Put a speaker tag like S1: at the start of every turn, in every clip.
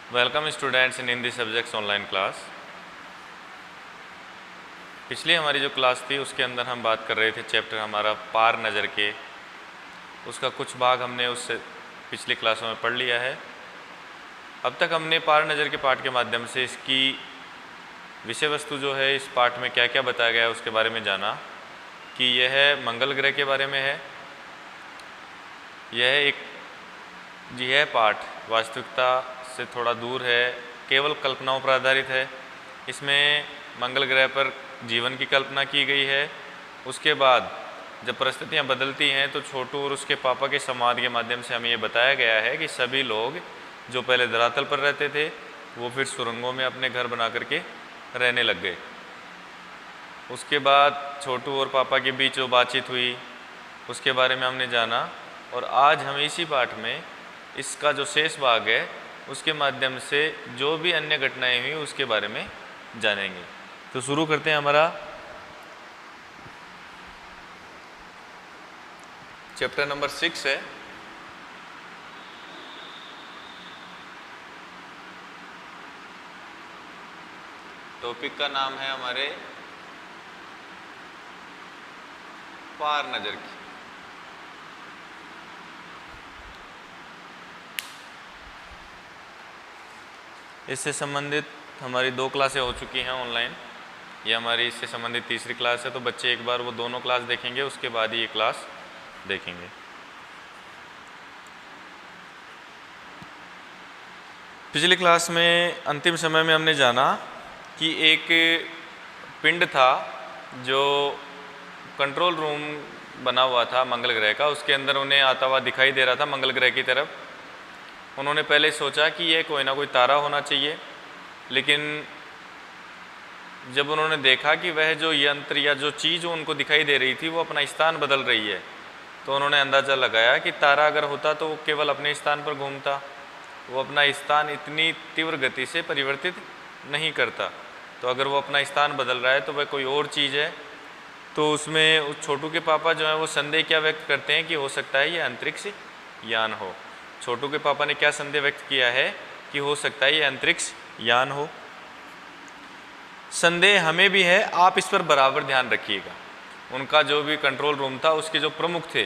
S1: Welcome students in Hindi subjects online class. पिछली हमारी जो क्लास थी उसके अंदर हम बात कर रहे थे चैप्टर हमारा पार नज़र के, उसका कुछ भाग हमने उससे पिछली क्लासों में पढ़ लिया है। अब तक हमने पार नज़र के पाठ के माध्यम से इसकी विषय वस्तु जो है, इस पाठ में क्या क्या बताया गया है उसके बारे में जाना कि यह मंगल ग्रह के बारे में है। यह पाठ वास्तविकता से थोड़ा दूर है, केवल कल्पनाओं पर आधारित है। इसमें मंगल ग्रह पर जीवन की कल्पना की गई है। उसके बाद जब परिस्थितियां बदलती हैं तो छोटू और उसके पापा के संवाद के माध्यम से हमें ये बताया गया है कि सभी लोग जो पहले धरातल पर रहते थे वो फिर सुरंगों में अपने घर बना करके रहने लग गए। उसके बाद छोटू और पापा के बीच जो बातचीत हुई उसके बारे में हमने जाना, और आज हम इसी पाठ में इसका जो शेष भाग है उसके माध्यम से जो भी अन्य घटनाएं हुई उसके बारे में जानेंगे। तो शुरू करते हैं। हमारा चैप्टर नंबर 6 है। टॉपिक का नाम है हमारे पार नजर की। इससे संबंधित हमारी 2 क्लासें हो चुकी हैं ऑनलाइन। ये हमारी इससे संबंधित तीसरी क्लास है, तो बच्चे एक बार वो दोनों क्लास देखेंगे, उसके बाद ही ये क्लास देखेंगे। पिछली क्लास में अंतिम समय में हमने जाना कि एक पिंड था जो कंट्रोल रूम बना हुआ था मंगल ग्रह का, उसके अंदर उन्हें आता हुआ दिखाई दे रहा था मंगल ग्रह की तरफ। उन्होंने पहले सोचा कि ये कोई ना कोई तारा होना चाहिए, लेकिन जब उन्होंने देखा कि वह जो यंत्र या जो चीज़ उनको दिखाई दे रही थी वो अपना स्थान बदल रही है, तो उन्होंने अंदाज़ा लगाया कि तारा अगर होता तो वो केवल अपने स्थान पर घूमता, वो अपना स्थान इतनी तीव्र गति से परिवर्तित नहीं करता। तो अगर वो अपना स्थान बदल रहा है तो वह कोई और चीज़ है। तो उसमें उस छोटू के पापा जो है वो संदेह क्या व्यक्त करते हैं कि हो सकता है ये अंतरिक्ष यान हो। छोटू के पापा ने क्या संदेह व्यक्त किया है कि हो सकता है ये अंतरिक्ष यान हो। संदेह हमें भी है, आप इस पर बराबर ध्यान रखिएगा। उनका जो भी कंट्रोल रूम था उसके जो प्रमुख थे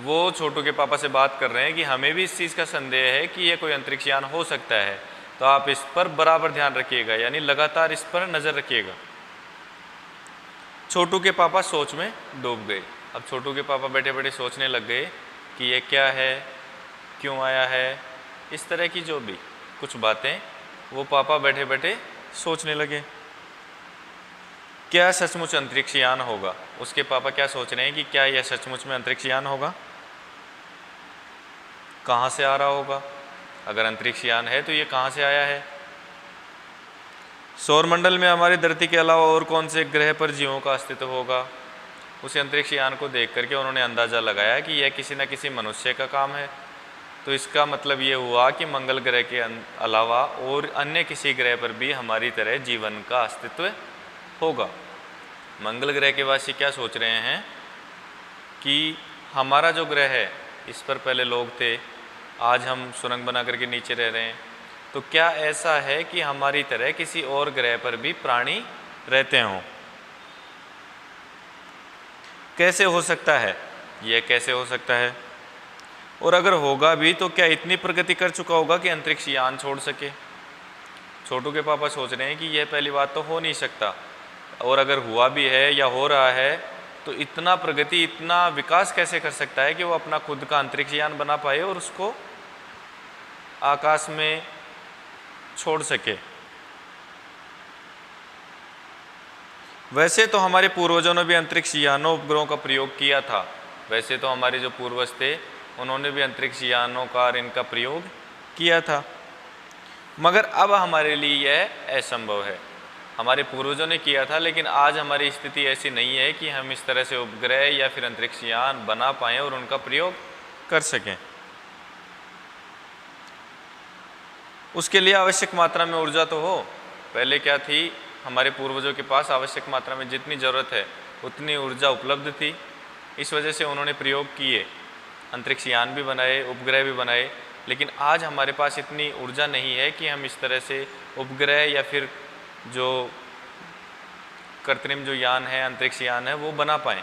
S1: वो छोटू के पापा से बात कर रहे हैं कि हमें भी इस चीज़ का संदेह है कि ये कोई अंतरिक्ष यान हो सकता है, तो आप इस पर बराबर ध्यान रखिएगा, यानी लगातार इस पर नज़र रखिएगा। छोटू के पापा सोच में डूब गए। अब छोटू के पापा बैठे बैठे सोचने लग गए कि ये क्या है, क्यों आया है, इस तरह की जो भी कुछ बातें वो पापा बैठे बैठे सोचने लगे। क्या सचमुच अंतरिक्ष यान होगा? उसके पापा क्या सोच रहे हैं कि क्या यह सचमुच में अंतरिक्ष यान होगा? कहाँ से आ रहा होगा? अगर अंतरिक्ष यान है तो ये कहाँ से आया है? सौरमंडल में हमारी धरती के अलावा और कौन से ग्रह पर जीवों का अस्तित्व होगा? उस अंतरिक्ष यान को देख करके उन्होंने अंदाज़ा लगाया कि यह किसी न किसी मनुष्य का काम है। तो इसका मतलब ये हुआ कि मंगल ग्रह के अलावा और अन्य किसी ग्रह पर भी हमारी तरह जीवन का अस्तित्व होगा। मंगल ग्रह के वासी क्या सोच रहे हैं कि हमारा जो ग्रह है इस पर पहले लोग थे, आज हम सुरंग बना करके नीचे रह रहे हैं, तो क्या ऐसा है कि हमारी तरह किसी और ग्रह पर भी प्राणी रहते हों? कैसे हो सकता है? यह कैसे हो सकता है? और अगर होगा भी तो क्या इतनी प्रगति कर चुका होगा कि अंतरिक्ष यान छोड़ सके? छोटू के पापा सोच रहे हैं कि यह पहली बात तो हो नहीं सकता, और अगर हुआ भी है या हो रहा है तो इतना प्रगति, इतना विकास कैसे कर सकता है कि वो अपना खुद का अंतरिक्ष यान बना पाए और उसको आकाश में छोड़ सके। वैसे तो हमारे पूर्वजों ने भी अंतरिक्ष यानों उपग्रहों का प्रयोग किया था। वैसे तो हमारे जो पूर्वज थे उन्होंने भी अंतरिक्ष यानों का और इनका प्रयोग किया था, मगर अब हमारे लिए यह असंभव है। हमारे पूर्वजों ने किया था, लेकिन आज हमारी स्थिति ऐसी नहीं है कि हम इस तरह से उपग्रह या फिर अंतरिक्ष यान बना पाएँ और उनका प्रयोग कर सकें। उसके लिए आवश्यक मात्रा में ऊर्जा तो हो। पहले क्या थी, हमारे पूर्वजों के पास आवश्यक मात्रा में जितनी ज़रूरत है उतनी ऊर्जा उपलब्ध थी। इस वजह से उन्होंने प्रयोग किए, अंतरिक्ष यान भी बनाए, उपग्रह भी बनाए, लेकिन आज हमारे पास इतनी ऊर्जा नहीं है कि हम इस तरह से उपग्रह या फिर जो कृत्रिम जो यान है, अंतरिक्ष यान है, वो बना पाएँ।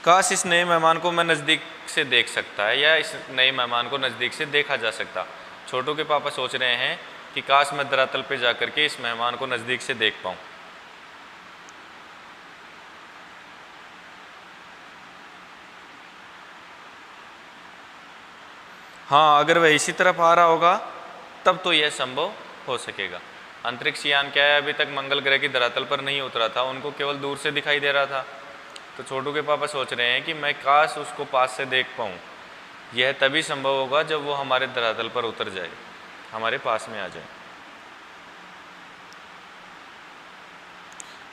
S1: काश इस नए मेहमान को मैं नज़दीक से देख सकता है, या इस नए मेहमान को नज़दीक से देखा जा सकता। छोटू के पापा सोच रहे हैं कि काश मैं धरातल पे जाकर के इस मेहमान को नज़दीक से देख पाऊँ। हाँ, अगर वह इसी तरफ आ रहा होगा तब तो यह संभव हो सकेगा। अंतरिक्ष यान क्या है, अभी तक मंगल ग्रह की धरातल पर नहीं उतरा था, उनको केवल दूर से दिखाई दे रहा था। तो छोटू के पापा सोच रहे हैं कि मैं काश उसको पास से देख पाऊँ। यह तभी संभव होगा जब वो हमारे धरातल पर उतर जाए, हमारे पास में आ जाए।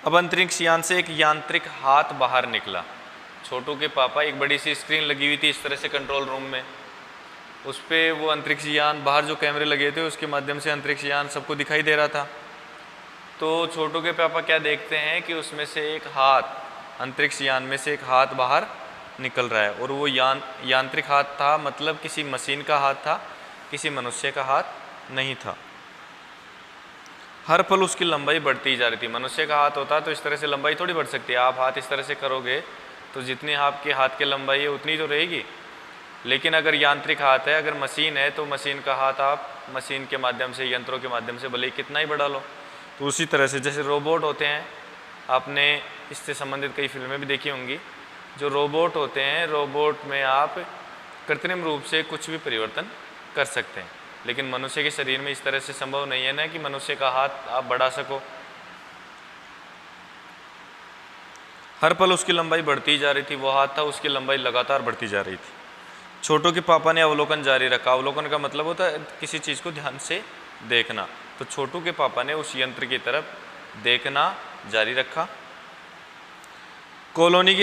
S1: अब अंतरिक्ष यान से एक यांत्रिक हाथ बाहर निकला। छोटू के पापा, एक बड़ी सी स्क्रीन लगी हुई थी इस तरह से कंट्रोल रूम में, उस पर वो अंतरिक्ष यान, बाहर जो कैमरे लगे थे उसके माध्यम से अंतरिक्ष यान सबको दिखाई दे रहा था। तो छोटू के पापा क्या देखते हैं कि उसमें से एक हाथ, अंतरिक्ष यान में से एक हाथ बाहर निकल रहा है, और वो यांत्रिक हाथ था, मतलब किसी मशीन का हाथ था, किसी मनुष्य का हाथ नहीं था। हर पल उसकी लंबाई बढ़ती जा रही थी। मनुष्य का हाथ होता तो इस तरह से लंबाई थोड़ी बढ़ सकती है। आप हाथ इस तरह से करोगे तो जितनी आपके हाथ की लंबाई है उतनी तो रहेगी, लेकिन अगर यांत्रिक हाथ है, अगर मशीन है, तो मशीन का हाथ आप मशीन के माध्यम से, यंत्रों के माध्यम से भले ही कितना ही बढ़ा लो। तो उसी तरह से जैसे रोबोट होते हैं, आपने इससे संबंधित कई फिल्में भी देखी होंगी। जो रोबोट होते हैं, रोबोट में आप कृत्रिम रूप से कुछ भी परिवर्तन कर सकते हैं, लेकिन मनुष्य के शरीर में इस तरह से संभव नहीं है ना कि मनुष्य का हाथ आप बढ़ा सको। हर पल उसकी लंबाई बढ़ती जा रही थी। वो हाथ था, उसकी लंबाई लगातार बढ़ती जा रही थी। छोटू के पापा ने अवलोकन जारी रखा। अवलोकन का मतलब होता है किसी चीज़ को ध्यान से देखना। तो छोटू के पापा ने उस यंत्र की तरफ देखना जारी रखा। कॉलोनी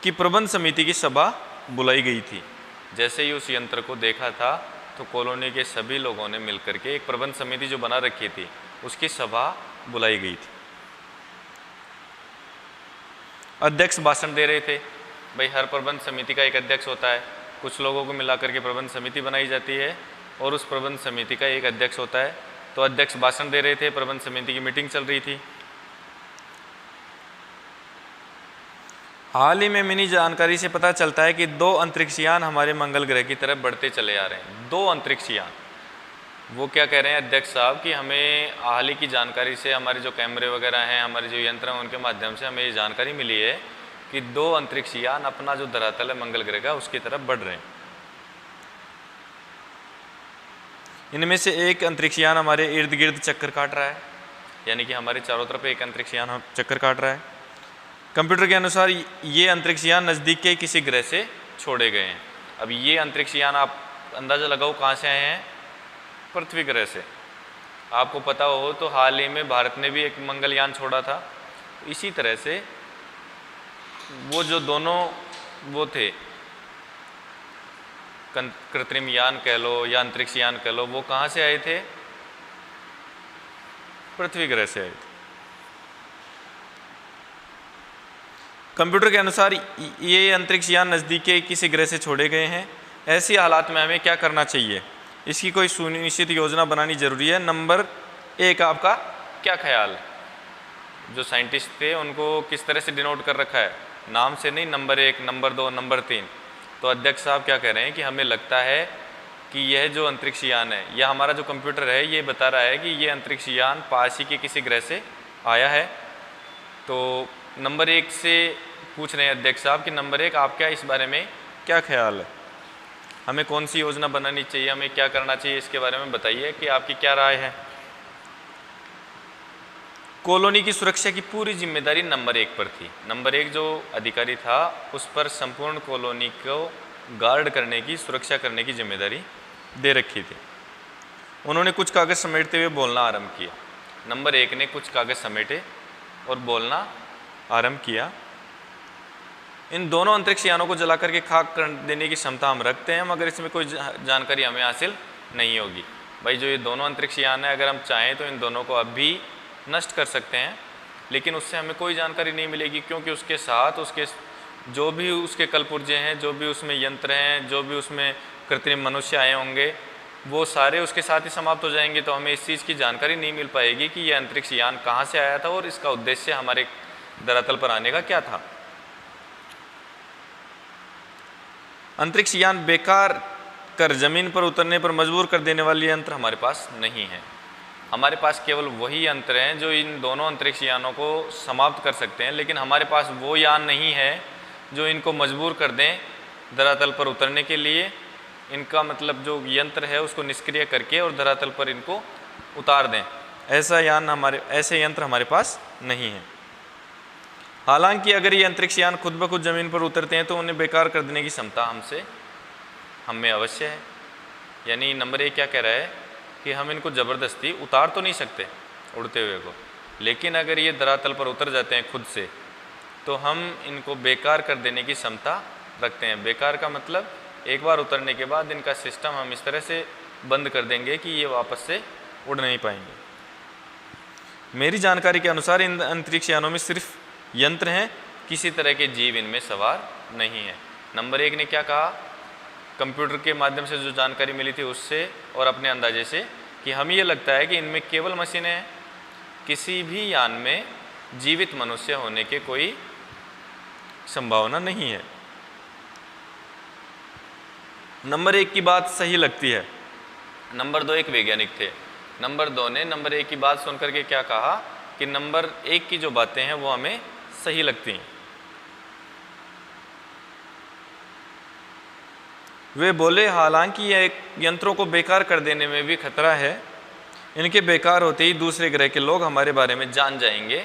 S1: की प्रबंध समिति की सभा बुलाई गई थी। जैसे ही उस यंत्र को देखा था तो कॉलोनी के सभी लोगों ने मिलकर के एक प्रबंध समिति जो बना रखी थी उसकी सभा बुलाई गई थी। अध्यक्ष भाषण दे रहे थे। भाई, हर प्रबंध समिति का एक अध्यक्ष होता है। कुछ लोगों को मिलाकर के प्रबंध समिति बनाई जाती है और उस प्रबंध समिति का एक अध्यक्ष होता है। तो अध्यक्ष भाषण दे रहे थे, प्रबंध समिति की मीटिंग चल रही थी। हाल ही में मिली जानकारी से पता चलता है कि 2 अंतरिक्ष यान हमारे मंगल ग्रह की तरफ बढ़ते चले आ रहे हैं। 2 अंतरिक्ष यान। वो क्या कह रहे हैं अध्यक्ष साहब कि हमें हाल ही की जानकारी से, हमारे जो कैमरे वगैरह हैं, हमारे जो यंत्र हैं, उनके माध्यम से हमें ये जानकारी मिली है कि 2 अंतरिक्ष यान अपना जो धरातल है मंगल ग्रह का, उसकी तरफ बढ़ रहे हैं। इनमें से एक अंतरिक्ष यान हमारे इर्द गिर्द चक्कर काट रहा है, यानी कि हमारे चारों तरफ एक अंतरिक्ष यान चक्कर काट रहा है। कंप्यूटर के अनुसार ये अंतरिक्ष यान नज़दीक के किसी ग्रह से छोड़े गए हैं। अब ये अंतरिक्ष यान आप अंदाज़ा लगाओ कहाँ से आए हैं? पृथ्वी ग्रह से। आपको पता हो तो हाल ही में भारत ने भी एक मंगलयान छोड़ा था। इसी तरह से वो जो दोनों वो थे, कृत्रिम यान कह लो या अंतरिक्ष यान कह लो, वो कहाँ से आए थे? पृथ्वी ग्रह से आए थे। कंप्यूटर के अनुसार ये अंतरिक्ष यान नज़दीक के किसी ग्रह से छोड़े गए हैं। ऐसी हालात में हमें क्या करना चाहिए? इसकी कोई सुनिश्चित योजना बनानी जरूरी है। नंबर 1, आपका क्या ख्याल है? जो साइंटिस्ट थे उनको किस तरह से डिनोट कर रखा है? नाम से नहीं, नंबर 1, नंबर 2, नंबर 3। तो अध्यक्ष साहब क्या कह रहे हैं कि हमें लगता है कि यह जो अंतरिक्ष यान है, यह हमारा जो कंप्यूटर है ये बता रहा है कि ये अंतरिक्ष यान पास ही के किसी ग्रह से आया है। तो नंबर 1 से पूछ रहे हैं अध्यक्ष साहब कि नंबर 1, आपका इस बारे में क्या ख्याल है? हमें कौन सी योजना बनानी चाहिए, हमें क्या करना चाहिए, इसके बारे में बताइए कि आपकी क्या राय है। कॉलोनी की सुरक्षा की पूरी जिम्मेदारी नंबर 1 पर थी। नंबर 1 जो अधिकारी था उस पर संपूर्ण कॉलोनी को गार्ड करने की, सुरक्षा करने की जिम्मेदारी दे रखी थी। उन्होंने कुछ कागज़ समेटते हुए बोलना आरंभ किया। नंबर 1 ने कुछ कागज़ समेटे और बोलना आरंभ किया। इन दोनों अंतरिक्ष यानों को जला करके खाक कर देने की क्षमता हम रखते हैं, मगर इसमें कोई जानकारी हमें हासिल नहीं होगी। भाई, जो ये दोनों अंतरिक्ष यान है, अगर हम चाहें तो इन दोनों को अब भी नष्ट कर सकते हैं, लेकिन उससे हमें कोई जानकारी नहीं मिलेगी, क्योंकि उसके साथ उसके जो भी उसके कलपुर्जे हैं, जो भी उसमें यंत्र हैं, जो भी उसमें कृत्रिम मनुष्य आए होंगे, वो सारे उसके साथ ही समाप्त हो जाएंगे। तो हमें इस चीज़ की जानकारी नहीं मिल पाएगी कि यह अंतरिक्ष यान कहाँ से आया था और इसका उद्देश्य हमारे धरातल पर आने का क्या था। अंतरिक्ष यान बेकार कर जमीन पर उतरने पर मजबूर कर देने वाले यंत्र हमारे पास नहीं है। हमारे पास केवल वही यंत्र हैं जो इन दोनों अंतरिक्ष यानों को समाप्त कर सकते हैं, लेकिन हमारे पास वो यान नहीं है जो इनको मजबूर कर दें धरातल पर उतरने के लिए। इनका मतलब जो यंत्र है उसको निष्क्रिय करके और धरातल पर इनको उतार दें, ऐसे यंत्र हमारे पास नहीं है। हालांकि अगर ये अंतरिक्ष यान खुद ब खुद जमीन पर उतरते हैं तो उन्हें बेकार कर देने की क्षमता हम में अवश्य है। यानी नंबर 1 क्या कह रहा है कि हम इनको ज़बरदस्ती उतार तो नहीं सकते उड़ते हुए को, लेकिन अगर ये धरातल पर उतर जाते हैं खुद से तो हम इनको बेकार कर देने की क्षमता रखते हैं। बेकार का मतलब एक बार उतरने के बाद इनका सिस्टम हम इस तरह से बंद कर देंगे कि ये वापस से उड़ नहीं पाएंगे। मेरी जानकारी के अनुसार इन अंतरिक्ष यानों में सिर्फ यंत्र हैं, किसी तरह के जीव इनमें सवार नहीं है। नंबर 1 ने क्या कहा, कंप्यूटर के माध्यम से जो जानकारी मिली थी उससे और अपने अंदाजे से, कि हमें ये लगता है कि इनमें केवल मशीनें हैं, किसी भी यान में जीवित मनुष्य होने के कोई संभावना नहीं है। नंबर 1 की बात सही लगती है। नंबर 2 एक वैज्ञानिक थे। नंबर 2 ने नंबर 1 की बात सुनकर के क्या कहा कि नंबर 1 की जो बातें हैं वो हमें सही लगती हैं। वे बोले, हालांकि यह यंत्रों को बेकार कर देने में भी खतरा है। इनके बेकार होते ही दूसरे ग्रह के लोग हमारे बारे में जान जाएंगे।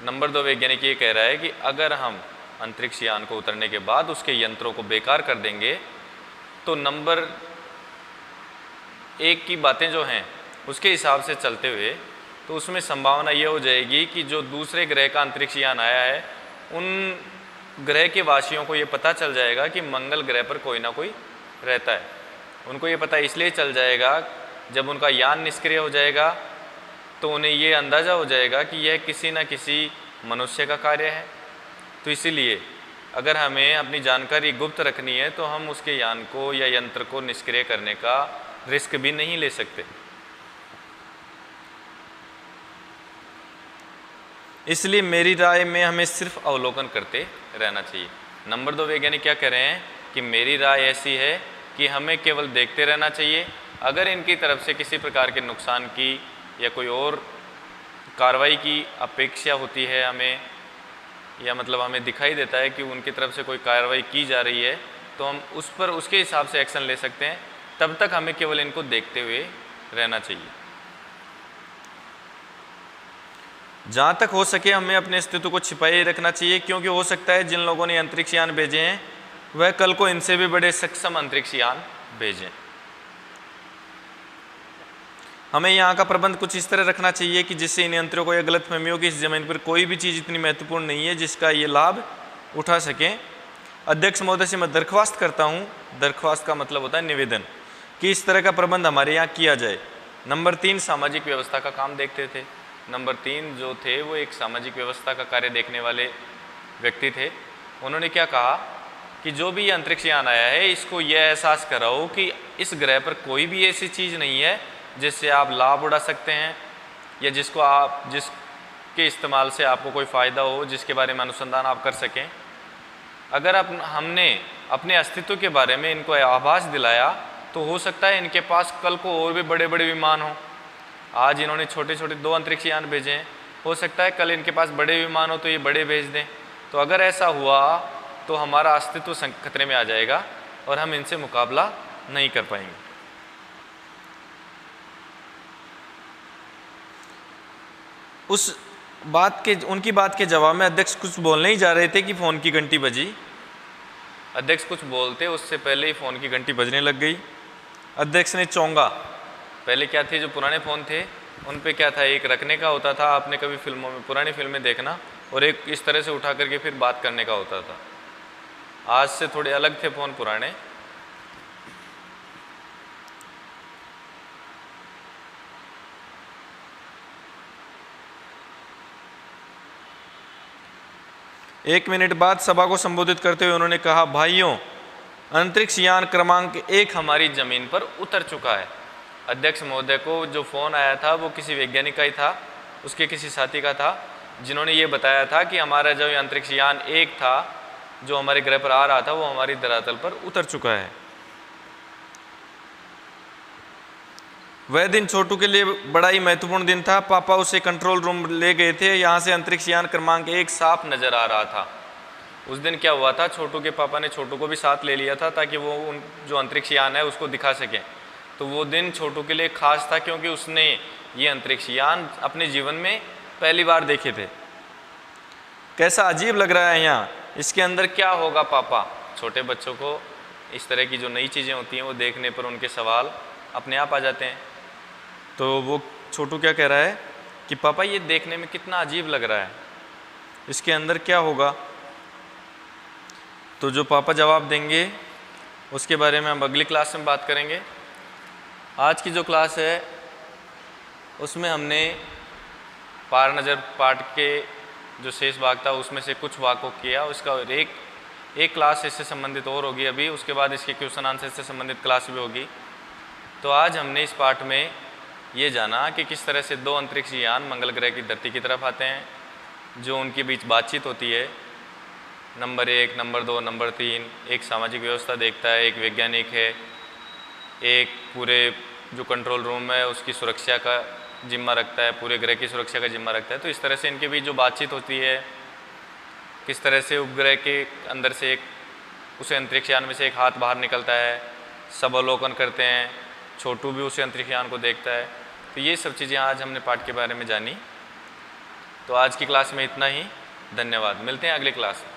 S1: नंबर 2 वैज्ञानिक ये कह रहा है कि अगर हम अंतरिक्ष यान को उतरने के बाद उसके यंत्रों को बेकार कर देंगे तो नंबर 1 की बातें जो हैं उसके हिसाब से चलते हुए तो उसमें संभावना ये हो जाएगी कि जो दूसरे ग्रह का अंतरिक्ष यान आया है उन ग्रह के वासियों को ये पता चल जाएगा कि मंगल ग्रह पर कोई ना कोई रहता है। उनको ये पता इसलिए चल जाएगा, जब उनका यान निष्क्रिय हो जाएगा तो उन्हें ये अंदाज़ा हो जाएगा कि यह किसी न किसी मनुष्य का कार्य है। तो इसीलिए अगर हमें अपनी जानकारी गुप्त रखनी है तो हम उसके यान को या यंत्र को निष्क्रिय करने का रिस्क भी नहीं ले सकते। इसलिए मेरी राय में हमें सिर्फ अवलोकन करते रहना चाहिए। नंबर 2 वैज्ञानिक क्या कह रहे हैं कि मेरी राय ऐसी है कि हमें केवल देखते रहना चाहिए। अगर इनकी तरफ से किसी प्रकार के नुकसान की या कोई और कार्रवाई की अपेक्षा होती है हमें, या मतलब हमें दिखाई देता है कि उनकी तरफ से कोई कार्रवाई की जा रही है, तो हम उस पर उसके हिसाब से एक्शन ले सकते हैं। तब तक हमें केवल इनको देखते हुए रहना चाहिए। जहाँ तक हो सके हमें अपने अस्तित्व को छिपाए रखना चाहिए, क्योंकि हो सकता है जिन लोगों ने अंतरिक्ष यान भेजे हैं वह कल को इनसे भी बड़े सक्षम अंतरिक्ष यान भेजें। हमें यहाँ का प्रबंध कुछ इस तरह रखना चाहिए कि जिससे इन यंत्रों को यह गलतफहमी हो कि इस जमीन पर कोई भी चीज़ इतनी महत्वपूर्ण नहीं है जिसका ये लाभ उठा सकें। अध्यक्ष महोदय से मैं दरख्वास्त करता हूँ, दरख्वास्त का मतलब होता है निवेदन, कि इस तरह का प्रबंध हमारे यहाँ किया जाए। नंबर 3 सामाजिक व्यवस्था का काम देखते थे। नंबर 3 जो थे वो एक सामाजिक व्यवस्था का कार्य देखने वाले व्यक्ति थे। उन्होंने क्या कहा कि जो भी अंतरिक्ष यान आया है इसको यह एहसास कराओ कि इस ग्रह पर कोई भी ऐसी चीज़ नहीं है जिससे आप लाभ उड़ा सकते हैं या जिसके इस्तेमाल से आपको कोई फ़ायदा हो, जिसके बारे में अनुसंधान आप कर सकें। अगर हमने अपने अस्तित्व के बारे में इनको आभास दिलाया तो हो सकता है इनके पास कल को और भी बड़े बड़े विमान हों। आज इन्होंने छोटे छोटे 2 अंतरिक्ष यान भेजे हैं, हो सकता है कल इनके पास बड़े विमान हो तो ये बड़े भेज दें। तो अगर ऐसा हुआ तो हमारा अस्तित्व खतरे में आ जाएगा और हम इनसे मुकाबला नहीं कर पाएंगे। उनकी बात के जवाब में अध्यक्ष कुछ बोलने ही जा रहे थे कि फ़ोन की घंटी बजी। अध्यक्ष कुछ बोलते उससे पहले ही फ़ोन की घंटी बजने लग गई। अध्यक्ष ने चौंका। पहले क्या थे, जो पुराने फ़ोन थे उन पे क्या था, एक रखने का होता था, आपने कभी फिल्मों में पुरानी फिल्में देखना, और एक इस तरह से उठा करके फिर बात करने का होता था। आज से थोड़े अलग थे फ़ोन पुराने। 1 मिनट बाद सभा को संबोधित करते हुए उन्होंने कहा, भाइयों, अंतरिक्ष यान क्रमांक 1 हमारी ज़मीन पर उतर चुका है। अध्यक्ष महोदय को जो फ़ोन आया था वो किसी वैज्ञानिक का ही था, उसके किसी साथी का था, जिन्होंने ये बताया था कि हमारा जो अंतरिक्ष यान 1 था जो हमारे ग्रह पर आ रहा था वो हमारी धरातल पर उतर चुका है। वह दिन छोटू के लिए बड़ा ही महत्वपूर्ण दिन था। पापा उसे कंट्रोल रूम ले गए थे। यहाँ से अंतरिक्ष यान क्रमांक 1 साफ नज़र आ रहा था। उस दिन क्या हुआ था, छोटू के पापा ने छोटू को भी साथ ले लिया था ताकि वो उन जो अंतरिक्ष यान है उसको दिखा सकें। तो वो दिन छोटू के लिए खास था क्योंकि उसने ये अंतरिक्ष यान अपने जीवन में पहली बार देखे थे। कैसा अजीब लग रहा है यहाँ, इसके अंदर क्या होगा पापा? छोटे बच्चों को इस तरह की जो नई चीज़ें होती हैं वो देखने पर उनके सवाल अपने आप आ जाते हैं। तो वो छोटू क्या कह रहा है कि पापा ये देखने में कितना अजीब लग रहा है, इसके अंदर क्या होगा? तो जो पापा जवाब देंगे उसके बारे में हम अगली क्लास में बात करेंगे। आज की जो क्लास है उसमें हमने पार नज़र पाठ के जो शेष भाग था उसमें से कुछ भाग को किया। उसका एक क्लास इससे संबंधित और होगी अभी, उसके बाद इसके क्वेश्चन आंसर से संबंधित क्लास भी होगी। तो आज हमने इस पाठ में ये जाना कि किस तरह से 2 अंतरिक्ष यान मंगल ग्रह की धरती की तरफ आते हैं, जो उनके बीच बातचीत होती है। नंबर 1, नंबर 2, नंबर 3 एक सामाजिक व्यवस्था देखता है, एक वैज्ञानिक है, एक पूरे जो कंट्रोल रूम है उसकी सुरक्षा का जिम्मा रखता है, पूरे ग्रह की सुरक्षा का जिम्मा रखता है। तो इस तरह से इनके बीच जो बातचीत होती है, किस तरह से उपग्रह के अंदर से उसे अंतरिक्ष यान में से एक हाथ बाहर निकलता है, सब अवलोकन करते हैं, छोटू भी उसे अंतरिक्ष यान को देखता है। तो ये सब चीज़ें आज हमने पाठ के बारे में जानी। तो आज की क्लास में इतना ही। धन्यवाद। मिलते हैं अगली क्लास में।